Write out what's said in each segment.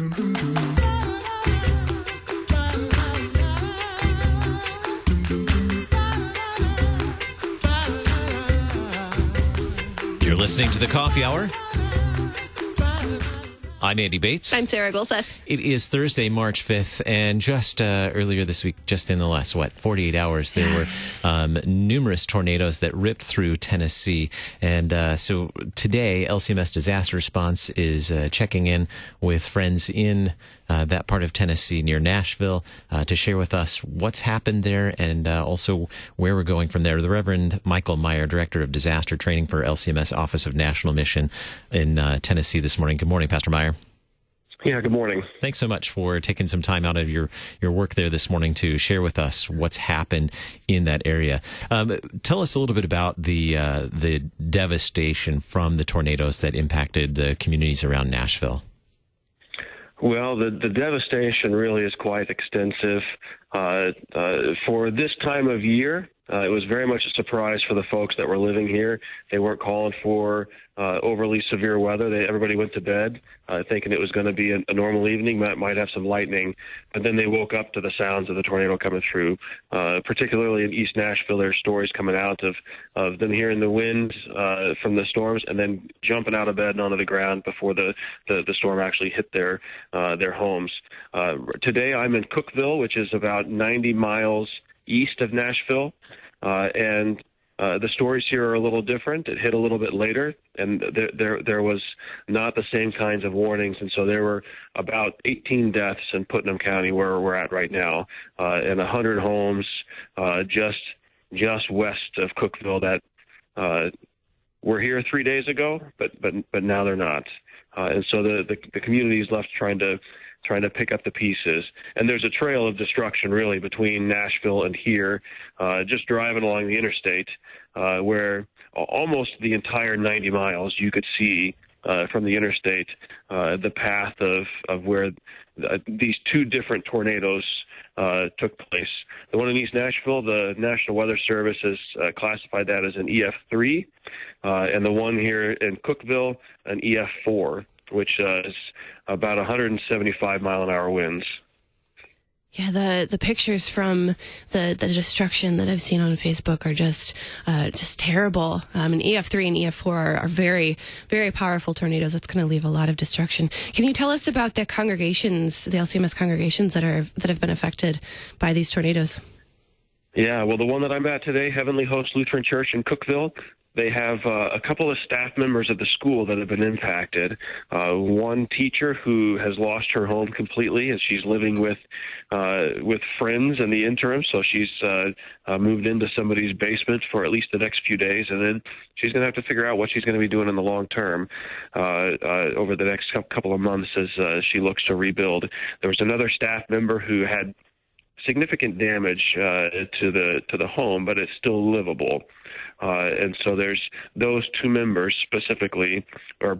You're listening to the Coffee Hour. I'm Andy Bates. I'm Sarah Golseth. It is Thursday, March 5th, and just earlier this week, just in the last, 48 hours, there were numerous tornadoes that ripped through Tennessee. And so today, LCMS Disaster Response is checking in with friends in that part of Tennessee near Nashville to share with us what's happened there and also where we're going from there. The Reverend Michael Meyer, Director of Disaster Training for LCMS Office of National Mission in Tennessee this morning. Good morning, Pastor Meyer. Yeah, good morning. Thanks so much for taking some time out of your work there this morning to share with us what's happened in that area. Tell us a little bit about the devastation from the tornadoes that impacted the communities around Nashville. Well, the devastation really is quite extensive. For this time of year, it was very much a surprise for the folks that were living here. They weren't calling for overly severe weather. Everybody went to bed thinking it was going to be a normal evening, might have some lightning. But then they woke up to the sounds of the tornado coming through, particularly in East Nashville. There are stories coming out of them hearing the wind from the storms and then jumping out of bed and onto the ground before the storm actually hit their homes. Today I'm in Cookeville, which is about 90 miles east of Nashville, and the stories here are a little different. It hit a little bit later, and there was not the same kinds of warnings, and so there were about 18 deaths in Putnam County, where we're at right now, and 100 homes just west of Cookeville that were here 3 days ago, but now they're not, and so the community is left trying to pick up the pieces. And there's a trail of destruction, really, between Nashville and here, just driving along the interstate, where almost the entire 90 miles you could see from the interstate the path of where these two different tornadoes took place. The one in East Nashville, the National Weather Service has classified that as an EF3, and the one here in Cookeville, an EF4, which is about 175 mile-an-hour winds. Yeah, the pictures from the destruction that I've seen on Facebook are just terrible. And EF3 and EF4 are very, very powerful tornadoes. It's going to leave a lot of destruction. Can you tell us about the congregations, the LCMS congregations that have been affected by these tornadoes? Yeah, well, the one that I'm at today, Heavenly Host Lutheran Church in Cookeville, they have a couple of staff members of the school that have been impacted. One teacher who has lost her home completely, and she's living with friends in the interim. So she's moved into somebody's basement for at least the next few days, and then she's going to have to figure out what she's going to be doing in the long term over the next couple of months as she looks to rebuild. There was another staff member who had significant damage to the home, but it's still livable. And so there's those two members specifically, or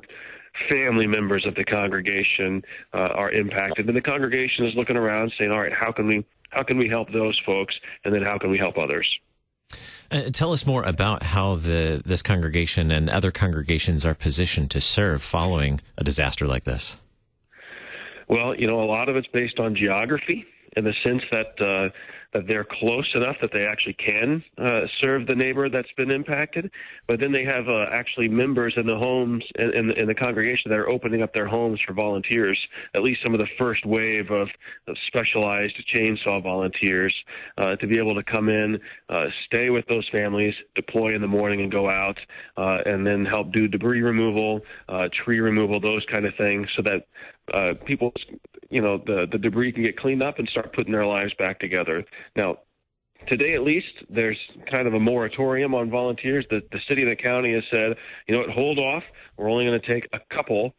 family members of the congregation, are impacted. And the congregation is looking around saying, all right, how can we help those folks? And then how can we help others? Tell us more about how this congregation and other congregations are positioned to serve following a disaster like this. Well, a lot of it's based on geography, in the sense that they're close enough that they actually can serve the neighbor that's been impacted. But then they have actually members in the homes, in the congregation, that are opening up their homes for volunteers, at least some of the first wave of specialized chainsaw volunteers, to be able to come in, stay with those families, deploy in the morning and go out, and then help do debris removal, tree removal, those kind of things, so that people, the debris can get cleaned up and start putting their lives back together. Now, today at least, there's kind of a moratorium on volunteers. The city and the county has said, hold off. We're only going to take a couple,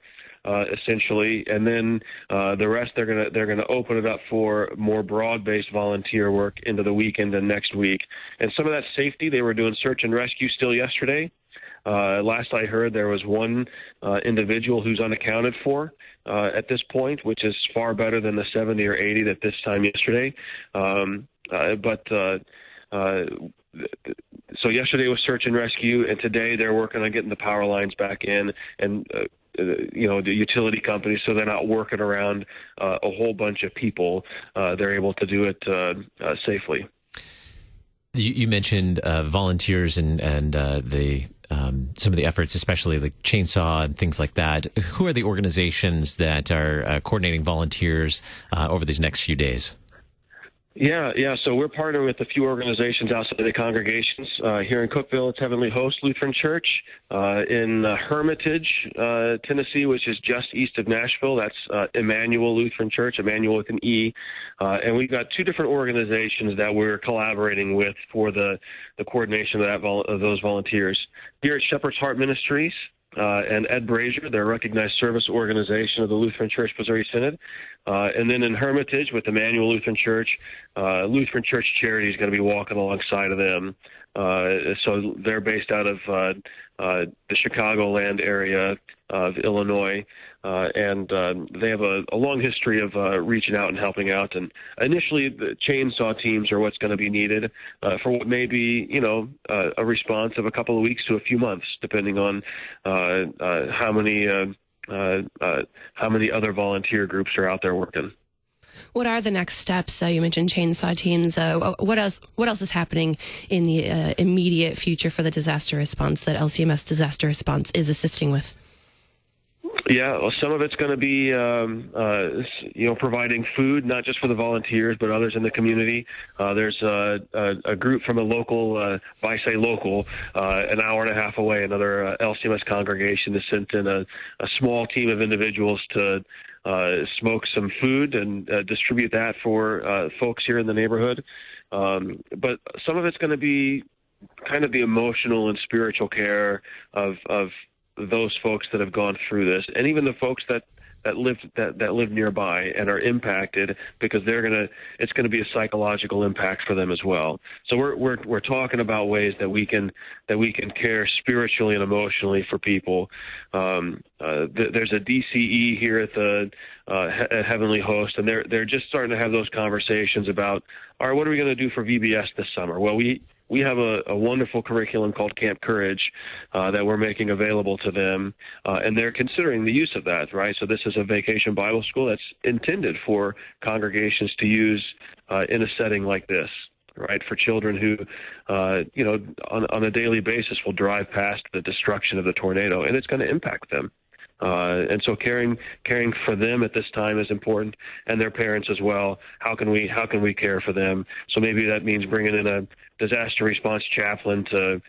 essentially, and then the rest they're gonna open it up for more broad-based volunteer work into the weekend and next week. And some of that safety, they were doing search and rescue still yesterday. Last I heard, there was one individual who's unaccounted for at this point, which is far better than the 70 or 80 at this time yesterday. So yesterday was search and rescue, and today they're working on getting the power lines back in. And the utility companies, so they're not working around a whole bunch of people. They're able to do it safely. You mentioned volunteers and some of the efforts, especially like chainsaw and things like that. Who are the organizations that are coordinating volunteers over these next few days? Yeah. So we're partnering with a few organizations outside of the congregations. Here in Cookeville, it's Heavenly Host Lutheran Church. In Hermitage, Tennessee, which is just east of Nashville, that's Emmanuel Lutheran Church, Emmanuel with an E. And we've got two different organizations that we're collaborating with for the coordination of those volunteers. Here at Shepherd's Heart Ministries, and Ed Brazier, they're a recognized service organization of the Lutheran Church Missouri Synod. And then in Hermitage with Emmanuel Lutheran Church, Lutheran Church Charities is going to be walking alongside of them. So they're based out of the Chicagoland area of Illinois, and they have a long history of reaching out and helping out. And initially, the chainsaw teams are what's going to be needed for what may be, a response of a couple of weeks to a few months, depending on how many other volunteer groups are out there working. What are the next steps? You mentioned chainsaw teams. What else is happening in the immediate future for the disaster response that LCMS Disaster Response is assisting with? Yeah, well, some of it's going to be, providing food, not just for the volunteers, but others in the community. There's a group from a local, by say local, an hour and a half away, another LCMS congregation has sent in a small team of individuals to smoke some food and distribute that for folks here in the neighborhood. But some of it's going to be kind of the emotional and spiritual care of those folks that have gone through this, and even the folks that live nearby and are impacted, because it's gonna be a psychological impact for them as well. So we're talking about ways that we can care spiritually and emotionally for people. There's a DCE here at Heavenly Host, and they're just starting to have those conversations about, all right, what are we going to do for VBS this summer? Well, we have a wonderful curriculum called Camp Courage that we're making available to them, and they're considering the use of that, right? So this is a vacation Bible school that's intended for congregations to use in a setting like this, right? For children who, on a daily basis will drive past the destruction of the tornado, and it's going to impact them. And so caring for them at this time is important, and their parents as well. How can we care for them? So maybe that means bringing in a disaster response chaplain to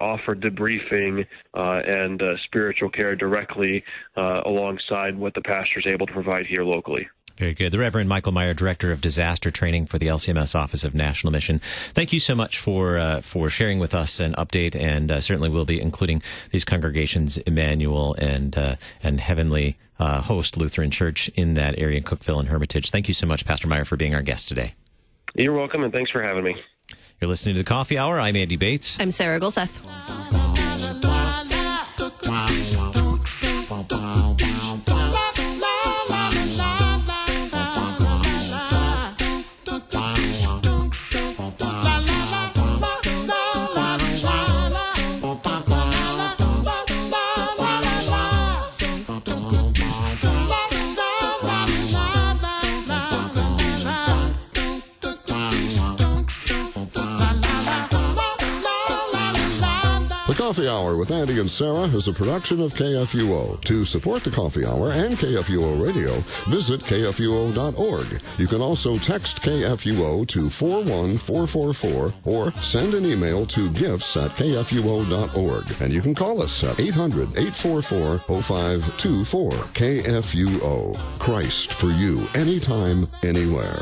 offer debriefing and spiritual care directly alongside what the pastor is able to provide here locally. Very good. The Reverend Michael Meyer, Director of Disaster Training for the LCMS Office of National Mission. Thank you so much for sharing with us an update, and certainly we'll be including these congregations, Emmanuel and Heavenly Host Lutheran Church in that area, Cookeville and Hermitage. Thank you so much, Pastor Meyer, for being our guest today. You're welcome, and thanks for having me. You're listening to The Coffee Hour. I'm Andy Bates. I'm Sarah Golseth. Coffee Hour with Andy and Sarah is a production of KFUO. To support the Coffee Hour and KFUO Radio, visit KFUO.org. You can also text KFUO to 41444 or send an email to gifts@KFUO.org. And you can call us at 800-844-0524. KFUO. Christ for you, anytime, anywhere.